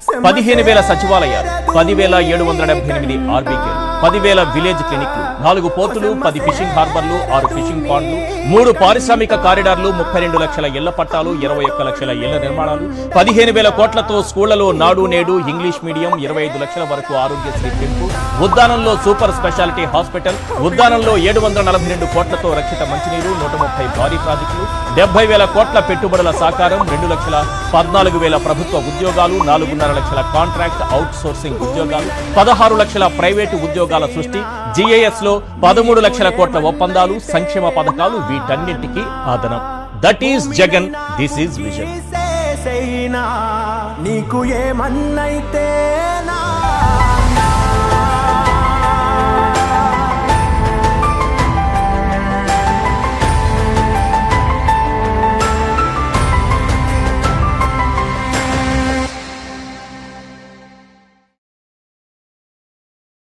15,000 సచివాలయాలు, 10,778 RBK, 10,000 village క్లినిక్లు, 4 పోర్టులు, 10 ఫిషింగ్ హార్బర్లు, 6 ఫిషింగ్ పాండ్లు, 3 పారిశ్రామిక కారిడార్లు, 32 లక్షల ఇళ్ల పట్టాలు, 21 లక్షల ఇళ్ల నిర్మాణాలు, 15,000 కోట్లతో స్కూళ్లలో నాడు నేడు ఇంగ్లీష్ మీడియం, 25 లక్షల వరకు ఆరోగ్యశ్రీ పెంపు, ఉద్దానంలో సూపర్ స్పెషాలిటీ హాస్పిటల్, ఉద్దానంలో 742 కోట్లతో రక్షిత మంచినీరు, 130 భారీ ప్రాజెక్టులు, 70,000 కోట్ల పెట్టుబడుల సాకారం, 2,14,000 ప్రభుత్వ ఉద్యోగాలు, 4.5 లక్షల కాంట్రాక్ట్ అవుట్ సోర్సింగ్ ఉద్యోగాలు, 16 లక్షల ప్రైవేటు ఉద్యోగాల సృష్టి, జిఐఎస్ లో 13 లక్షల కోట్ల ఒప్పందాలు, సంక్షేమ పథకాలు, వీటన్నింటికీ ఆదనం. That is Jagan, this is vision. నీకు ఏమన్నైతే నా